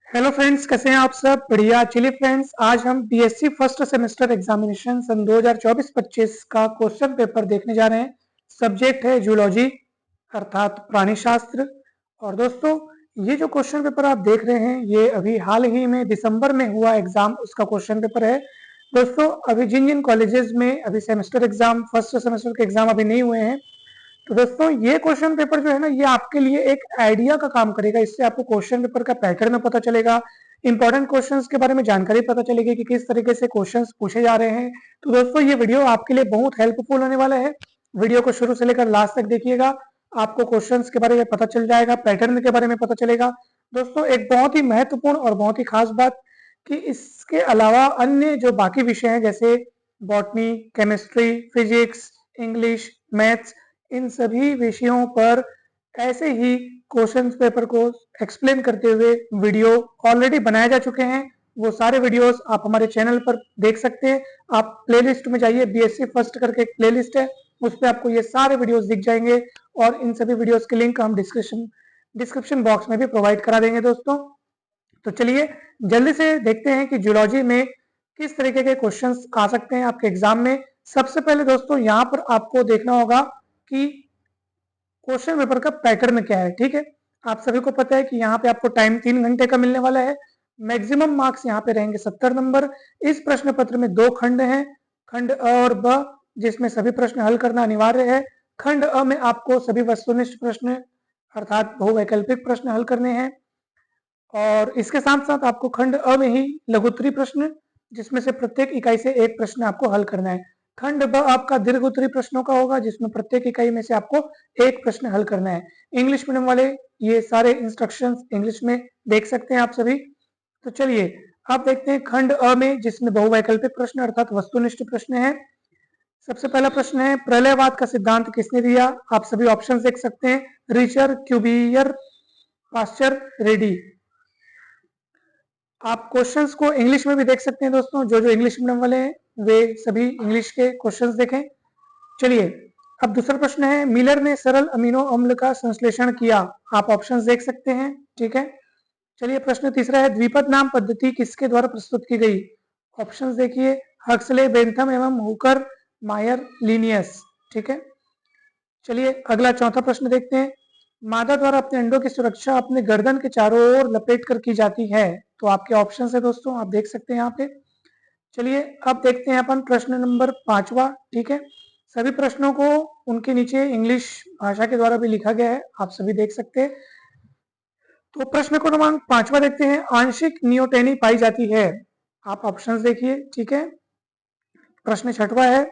Hello friends, कैसे हैं आप सब? बढ़िया। चलिए फ्रेंड्स, आज हम बीएससी फर्स्ट सेमेस्टर एग्जामिनेशन सन 2024-25 का क्वेश्चन पेपर देखने जा रहे हैं। सब्जेक्ट है जूलॉजी अर्थात प्राणी शास्त्र। और दोस्तों, ये जो क्वेश्चन पेपर आप देख रहे हैं ये अभी हाल ही में दिसंबर में हुआ एग्जाम उसका क्वेश्चन पेपर है। दोस्तों, अभी जिन जिन कॉलेजेस में अभी सेमेस्टर एग्जाम फर्स्ट सेमेस्टर के एग्जाम अभी नहीं हुए हैं, तो दोस्तों ये क्वेश्चन पेपर जो है ना, ये आपके लिए एक आइडिया का काम करेगा। इससे आपको क्वेश्चन पेपर का पैटर्न में पता चलेगा, इंपॉर्टेंट क्वेश्चंस के बारे में जानकारी पता चलेगी कि किस तरीके से क्वेश्चंस पूछे जा रहे हैं। तो दोस्तों, ये वीडियो आपके लिए बहुत हेल्पफुल होने वाला है। वीडियो को शुरू से लेकर लास्ट तक देखिएगा, आपको क्वेश्चंस के बारे में पता चल जाएगा, पैटर्न के बारे में पता चलेगा। दोस्तों, एक बहुत ही महत्वपूर्ण और बहुत ही खास बात कि इसके अलावा अन्य जो बाकी विषय हैं जैसे botany, chemistry, physics, English, maths, इन सभी विषयों पर ऐसे ही क्वेश्चन पेपर को एक्सप्लेन करते हुए वीडियो ऑलरेडी बनाए जा चुके हैं। वो सारे वीडियोस आप हमारे चैनल पर देख सकते हैं। आप प्लेलिस्ट में जाइए, बीएससी फर्स्ट करके एक प्लेलिस्ट है, उस पर आपको ये सारे वीडियोस दिख जाएंगे। और इन सभी वीडियोस के लिंक हम डिस्क्रिप्शन बॉक्स में भी प्रोवाइड करा देंगे दोस्तों। तो चलिए जल्दी से देखते हैं कि जूलॉजी में किस तरीके के क्वेश्चंस आ सकते हैं आपके एग्जाम में। सबसे पहले दोस्तों, यहाँ पर आपको देखना होगा कि क्वेश्चन पेपर का पैटर्न क्या है। ठीक है, आप सभी को पता है कि यहाँ पे आपको टाइम 3 घंटे का मिलने वाला है। मैक्सिमम मार्क्स यहाँ पे रहेंगे 70 नंबर। इस प्रश्न पत्र में 2 खंड हैं, खंड अ और ब, जिसमें सभी प्रश्न हल करना अनिवार्य है। खंड अ में आपको सभी वस्तुनिष्ठ प्रश्न अर्थात बहुवैकल्पिक प्रश्न हल करने हैं, और इसके साथ साथ आपको खंड अ में ही लघुत्तरी प्रश्न, जिसमें से प्रत्येक इकाई से एक प्रश्न आपको हल करना है। खंड ब आपका दीर्घोत्तरी प्रश्नों का होगा, जिसमें प्रत्येक इकाई में से आपको एक प्रश्न हल करना है। इंग्लिश मीडियम वाले ये सारे इंस्ट्रक्शंस इंग्लिश में देख सकते हैं आप सभी। तो चलिए आप देखते हैं खंड अ में, जिसमें बहुवैकल्पिक प्रश्न अर्थात वस्तुनिष्ठ प्रश्न है। सबसे पहला प्रश्न है, प्रलयवाद का सिद्धांत किसने दिया? आप सभी ऑप्शन देख सकते हैं, रिचर, क्यूबियर, पास्चर, रेडी। आप क्वेश्चंस को इंग्लिश में भी देख सकते हैं दोस्तों। जो जो इंग्लिश मीडियम वाले हैं वे सभी इंग्लिश के क्वेश्चंस देखें। चलिए, अब दूसरा प्रश्न है, मिलर ने सरल अमीनो अम्ल का संश्लेषण किया। आप ऑप्शंस देख सकते हैं। ठीक है, चलिए प्रश्न तीसरा है, द्विपद नाम पद्धति किसके द्वारा प्रस्तुत की गई? ऑप्शंस देखिए, हक्सले, बेंथम एवं हुकर, मायर, लिनियस। ठीक है, चलिए अगला चौथा प्रश्न देखते हैं, मादा द्वारा अपने अंडों की सुरक्षा अपने गर्दन के चारों ओर लपेट कर की जाती है। तो आपके ऑप्शन है दोस्तों, आप देख सकते हैं यहाँ पे। चलिए अब देखते हैं अपन प्रश्न नंबर 5वां। ठीक है, सभी प्रश्नों को उनके नीचे इंग्लिश भाषा के द्वारा भी लिखा गया है, आप सभी देख सकते हैं। तो प्रश्न को क्रमांक 5वां देखते हैं, आंशिक नियोटेनी पाई जाती है। आप ऑप्शंस देखिए। ठीक है, प्रश्न 6वां है,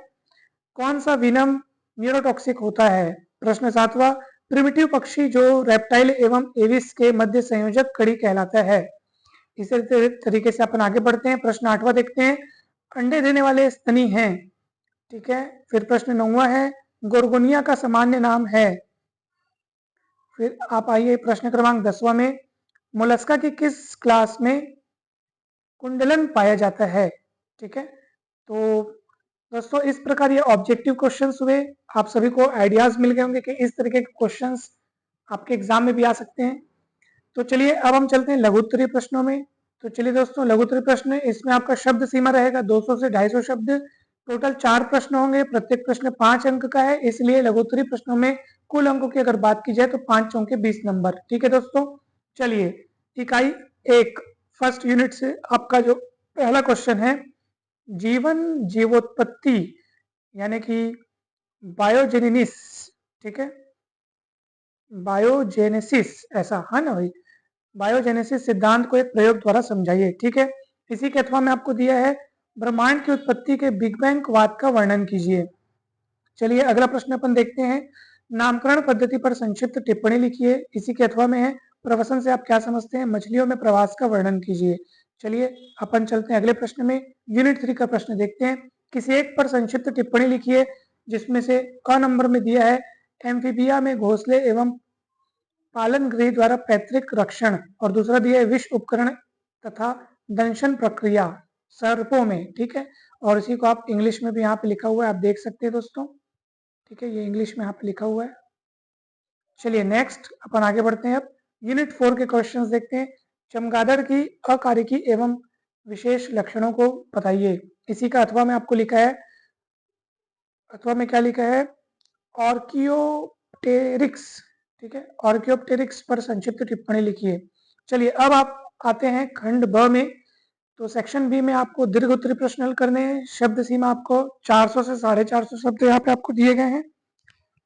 कौन सा विनम न्यूरोटॉक्सिक होता है? प्रश्न 7वां, प्रिमिटिव पक्षी जो रेप्टाइल एवं एविस के मध्य संयोजक कड़ी कहलाता है। इसी तरीके से अपन आगे बढ़ते हैं। प्रश्न 8वां देखते हैं, अंडे देने वाले स्तनी हैं। ठीक है, फिर प्रश्न 9वां है, गोरगोनिया का सामान्य नाम है। फिर आप आइए प्रश्न क्रमांक 10वां में, मोलस्का की किस क्लास में कुंडलन पाया जाता है? ठीक है, तो दोस्तों इस प्रकार ये ऑब्जेक्टिव क्वेश्चंस हुए। आप सभी को आइडियाज मिल गए होंगे कि इस तरीके के क्वेश्चंस आपके एग्जाम में भी आ सकते हैं। तो चलिए अब हम चलते हैं लघुत्तरीय प्रश्नों में। तो चलिए दोस्तों, लघुत्तरीय प्रश्न, इसमें आपका शब्द सीमा रहेगा 200 से 250 शब्द। टोटल 4 प्रश्न होंगे, प्रत्येक प्रश्न 5 अंक का है, इसलिए लघुत्तरीय प्रश्नों में कुल अंकों की अगर बात की जाए तो 5 चौके 20 नंबर। ठीक है दोस्तों, चलिए इकाई 1 फर्स्ट यूनिट से आपका जो पहला क्वेश्चन है, जीवन जीवोत्पत्ति यानी कि बायोजेनिस। ठीक है, बायोजेनेसिस, ऐसा है ना भाई, बायोजेनेसिस सिद्धांत को एक प्रयोग द्वारा समझाइए। ठीक है, इसी के अथवा में आपको दिया है, ब्रह्मांड की उत्पत्ति के बिग बैंग वाद का वर्णन कीजिए। चलिए अगला प्रश्न अपन देखते हैं, नामकरण पद्धति पर संक्षिप्त टिप्पणी लिखिए। इसी के अथवा में है, प्रवसन से आप क्या समझते हैं? मछलियों में प्रवास का वर्णन कीजिए। चलिए अपन चलते हैं अगले प्रश्न में, यूनिट 3 का प्रश्न देखते हैं, किसी एक पर संक्षिप्त टिप्पणी लिखिए, जिसमें से क नंबर में दिया है, एम्फीबिया में घोंसले एवं पालन गृह द्वारा पैतृक रक्षण, और दूसरा दिया है विष उपकरण तथा दंशन प्रक्रिया सर्पों में। ठीक है, और इसी को आप इंग्लिश में भी यहाँ पे लिखा हुआ है, आप देख सकते हैं दोस्तों। ठीक है, ये इंग्लिश में यहाँ पे लिखा हुआ है। चलिए नेक्स्ट अपन आगे बढ़ते हैं। अब यूनिट 4 के क्वेश्चंस देखते हैं, चमगादड़ की अकार्यकी एवं विशेष लक्षणों को बताइए। इसी का अथवा में आपको लिखा है, अथवा में क्या लिखा है, ऑर्कियोप्टेरिक्स, ठीक है, ऑर्कियोप्टेरिक्स पर संक्षिप्त टिप्पणी लिखिए। चलिए अब आप आते हैं खंड ब में। तो सेक्शन बी में आपको दीर्घ उत्तरीय प्रश्न हल करने हैं। शब्द सीमा आपको 400 से 450 शब्द यहाँ पे आपको दिए गए हैं,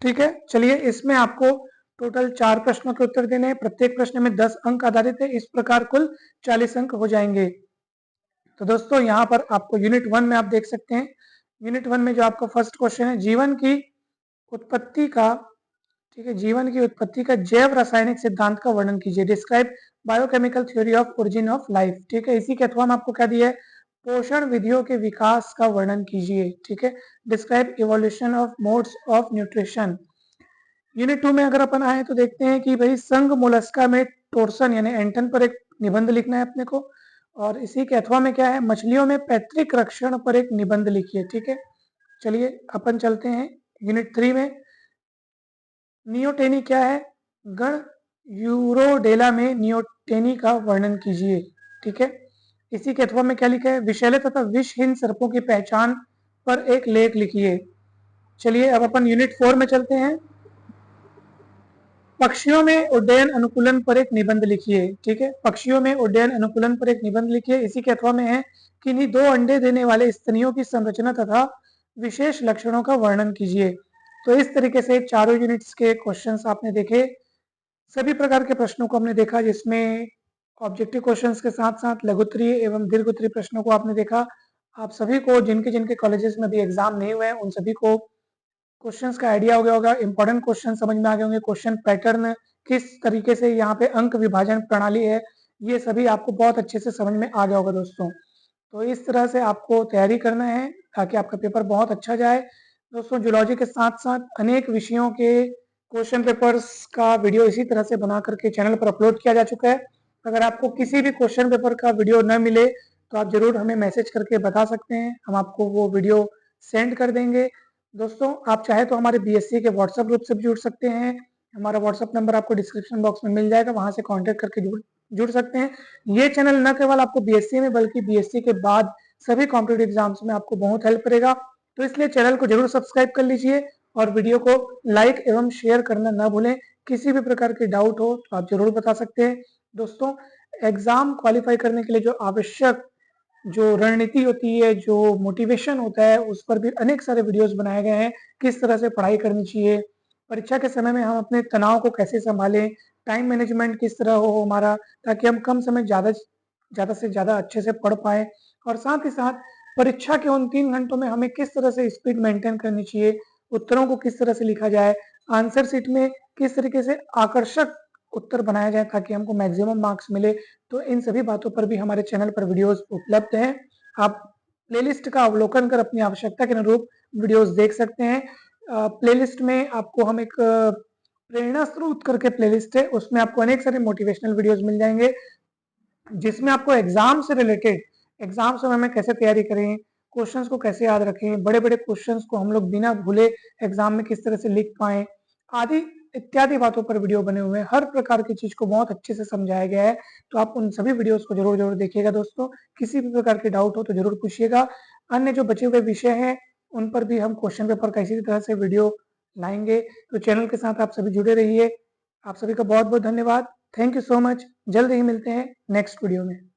ठीक है। चलिए इसमें आपको टोटल 4 प्रश्नों के उत्तर देने हैं। प्रत्येक प्रश्न में 10 अंक आधारित है। इस प्रकार कुल 40 अंक हो जाएंगे। तो दोस्तों यहाँ पर आपको यूनिट 1 में आप देख सकते हैं, यूनिट 1 में जो आपका फर्स्ट क्वेश्चन है, जीवन की उत्पत्ति का, ठीक है, जीवन की उत्पत्ति का जैव रासायनिक सिद्धांत का वर्णन कीजिए। Describe biochemical theory of origin of life, ठीक है। इसी के अथवा में आपको क्या दिया है, पोषण विधियों के विकास का वर्णन कीजिए, ठीक है। Describe evolution of modes of nutrition. Unit 2 में अगर अपन आए तो देखते हैं कि भाई संघ मोलस्का में टोरसन यानी एंटन पर एक निबंध लिखना है अपने को। और इसी के अथवा में क्या है, मछलियों में पैतृक रक्षण पर एक निबंध लिखिए, ठीक है। चलिए अपन चलते हैं यूनिट 3 में। नियोटेनी क्या है, गण यूरोडेला में नियोटेनी का वर्णन कीजिए, ठीक है। इसी के अथवा में क्या लिखा है, विषैले तथा विषहीन सर्पों की पहचान पर एक लेख लिखिए। चलिए अब अपन यूनिट 4 में चलते हैं। पक्षियों में उड्डयन अनुकूलन पर एक निबंध लिखिए, ठीक है। पक्षियों में उड्डयन अनुकूलन पर एक निबंध लिखिए। इसी के अथवा में है कि इन्हीं 2 अंडे देने वाले स्तनियों की संरचना तथा विशेष लक्षणों का वर्णन कीजिए। तो इस तरीके से चारों यूनिट्स के क्वेश्चंस आपने देखे। सभी प्रकार के प्रश्नों को हमने देखा, जिसमें ऑब्जेक्टिव क्वेश्चंस के साथ साथ लघुत्तरीय एवं दीर्घोत्तरीय प्रश्नों को आपने देखा। आप सभी को जिनके जिनके कॉलेजेस में भी एग्जाम नहीं हुए हैं उन सभी को क्वेश्चंस का आइडिया हो गया होगा, इंपॉर्टेंट क्वेश्चन समझ में आ गए होंगे, क्वेश्चन पैटर्न किस तरीके से यहाँ पे अंक विभाजन प्रणाली है, ये सभी आपको बहुत अच्छे से समझ में आ गया होगा दोस्तों। तो इस तरह से आपको तैयारी करना है ताकि आपका पेपर बहुत अच्छा जाए। दोस्तों जूलॉजी के साथ साथ अनेक विषयों के क्वेश्चन पेपर्स का वीडियो इसी तरह से बना करके चैनल पर अपलोड किया जा चुका है। अगर आपको किसी भी क्वेश्चन पेपर का वीडियो न मिले तो आप जरूर हमें मैसेज करके बता सकते हैं, हम आपको वो वीडियो सेंड कर देंगे। दोस्तों आप चाहे तो हमारे बीएससी के व्हाट्सएप ग्रुप से भी जुड़ सकते हैं। हमारा व्हाट्सएप नंबर आपको डिस्क्रिप्शन बॉक्स में मिल जाएगा, वहां से कांटेक्ट करके जुड़ सकते हैं। ये चैनल न केवल आपको बीएससी में बल्कि बीएससी के बाद सभी कॉम्पिटिटिव एग्जाम्स में आपको बहुत हेल्प करेगा। तो इसलिए चैनल को जरूर सब्सक्राइब कर लीजिए और वीडियो को लाइक एवं शेयर करना न भूलें। किसी भी प्रकार की डाउट हो तो आप जरूर बता सकते हैं। दोस्तों एग्जाम क्वालिफाई करने के लिए जो आवश्यक जो रणनीति होती है, जो मोटिवेशन होता है, उस पर भी अनेक सारे वीडियोस बनाए गए हैं। किस तरह से पढ़ाई करनी चाहिए, परीक्षा के समय में हम अपने तनाव को कैसे संभालें, टाइम मैनेजमेंट किस तरह हो हमारा, ताकि हम कम समय ज़्यादा से ज़्यादा अच्छे से पढ़ पाएँ। और साथ ही साथ परीक्षा के उन 3 घंटों में हमें किस तरह से स्पीड मेंटेन करनी चाहिए, उत्तरों को किस तरह से लिखा जाए, आंसर शीट में किस तरीके से आकर्षक उत्तर बनाया जाए ताकि हमको मैक्सिमम मार्क्स मिले। तो इन सभी बातों पर भी हमारे चैनल पर वीडियोस उपलब्ध हैं। आप प्लेलिस्ट का अवलोकन कर अपनी आवश्यकता के अनुरूप वीडियोस देख सकते हैं। प्लेलिस्ट में आपको हम एक प्रेरणा स्रोत करके प्लेलिस्ट है, उसमें आपको अनेक सारे मोटिवेशनल वीडियोस मिल जाएंगे, जिसमें आपको एग्जाम से रिलेटेड, एग्जाम समय में कैसे तैयारी करें, क्वेश्चंस को कैसे याद रखें, बड़े बड़े क्वेश्चंस को हम लोग बिना भूले एग्जाम में किस तरह से लिख पाएं, आदि इत्यादि बातों पर वीडियो बने हुए हैं। हर प्रकार की चीज को बहुत अच्छे से समझाया गया है। तो आप उन सभी वीडियोस को जरूर जरूर देखिएगा दोस्तों। किसी भी प्रकार की डाउट हो तो जरूर पूछिएगा। अन्य जो बचे हुए विषय हैं उन पर भी हम क्वेश्चन पेपर का इसी तरह से वीडियो लाएंगे। तो चैनल के साथ आप सभी जुड़े रहिए। आप सभी का बहुत बहुत धन्यवाद। Thank you so much. जल्द ही मिलते हैं नेक्स्ट वीडियो में।